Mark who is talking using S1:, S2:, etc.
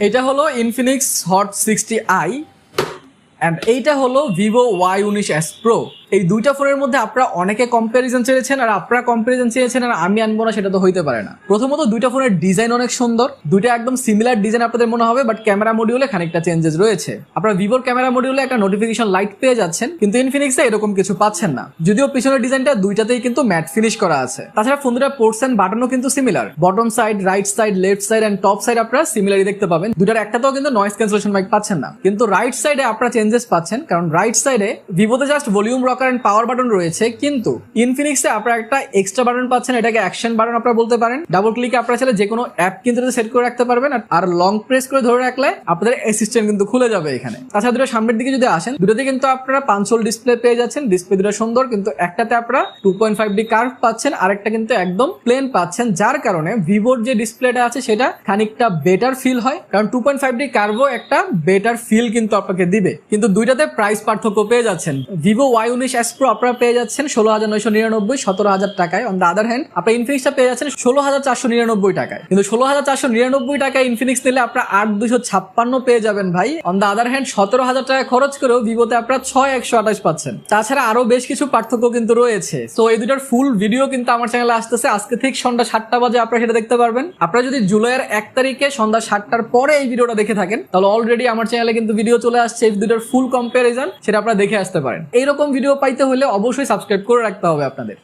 S1: এটা হলো Infinix hot 60i and এইটা হলো ভিভো Y19s Pro। এই দুইটা ফোনের মধ্যে আপনারা অনেকে কম্পারিজন চেয়েছেন, আর আপনারা কম্পারিজন চেয়েছেন আর আমি আনবো না, সেটা তো হইতে পারে না। প্রথমত দুইটা ফোনের ডিজাইন অনেক সুন্দর, দুইটা একদম সিমিলার ডিজাইন আপনাদের মনে হবে, বাট ক্যামেরা মডিউলে খানিকটা চেঞ্জেস রয়েছে। আপনারা ভিভোর ক্যামেরা মডিউলে একটা নোটিফিকেশন লাইট পেয়ে যাচ্ছেন, কিন্তু ইনফিনিক্সে এরকম কিছু পাচ্ছেন না। যদিও পিছনের ডিজাইনটা দুইটাতেই কিন্তু ম্যাট ফিনিশ করা আছে। তাছাড়া ফোন দুটার পোর্টস এন্ড বাটনও কিন্তু similar, bottom side, right side, left side and top side আপনারা সিমিলারই দেখতে পাবেন। দুটার একটাতেও কিন্তু নয়েজ ক্যান্সেলেশন মাইক পাচ্ছেন না, কিন্তু রাইট সাইডে আপনারা চেঞ্জেস পাচ্ছেন, কারণ রাইট সাইডে ভিভোতে just volume rocker and power button রয়েছে, কিন্তু ইনফিনিক্সে আপনারা একটা এক্সট্রা বাটন পাচ্ছেন, এটাকে অ্যাকশন বাটন আপনারা বলতে পারেন। ডাবল ক্লিকে আপনারা চাইলে যে কোনো অ্যাপ কিন্তু সেট করে রাখতে পারবেন, আর লং প্রেস করে ধরে রাখলে আপনাদের অ্যাসিস্ট্যান্ট কিন্তু খুলে যাবে এখানে। তাছাড়া দুটো সামনের দিকে যদি আসেন, দুটোতে কিন্তু আপনারা 5 হোল ডিসপ্লে পেয়ে যাচ্ছেন। ডিসপ্লে দুটো সুন্দর, কিন্তু একটাতে আপনারা 2.5D কার্ভ পাচ্ছেন, আরেকটা কিন্তু একদম প্লেন পাচ্ছেন, যার কারণে ভিভোর যে ডিসপ্লেটা আছে সেটা খানিকটা বেটার ফিল হয়, কারণ 2.5D কার্ভও একটা বেটার ফিল কিন্তু আপনাকে দিবে। কিন্তু দুইটাতে প্রাইস পার্থক্য পেয়ে যাচ্ছেন। ভিভো Y19s Pro আপনারা পেয়ে যাচ্ছেন 16,999 17,000 টাকায়। অন দ্য আদার হ্যান্ড আপনারা ইনফিনিক্সটা পেয়ে যাচ্ছেন 16,499 টাকায়। কিন্তু 16,499 টাকায় ইনফিনিক্স নিলে আপনারা 8,256 পেয়ে যাবেন ভাই। অন দ্য আদার হ্যান্ড 17,000 টাকা খরচ করেও ভিভোতে আপনারা 6,128 পাচ্ছেন। তাছাড়া আরো বেশ কিছু পার্থক্য কিন্তু রয়েছে। সো এই দুটার ফুল ভিডিও কিন্তু আমার চ্যানেলে আসতেছে আজকে ঠিক সন্ধ্যা 7টা বাজে, আপনারা সেটা দেখতে পারবেন। আপনারা যদি জুলাইয়ের 1 তারিখে সন্ধ্যা 7টার পরে এই ভিডিওটা দেখে থাকেন, তাহলে অলরেডি আমার চ্যানেলে কিন্তু ভিডিও চলে আসছে এই দুটার ফুল কম্পারিজন, সেটা আপনারা দেখে আসতে পারেন। এইরকম ভিডিও পাইতে হলে অবশ্যই সাবস্ক্রাইব করে রাখতে হবে আপনাদের।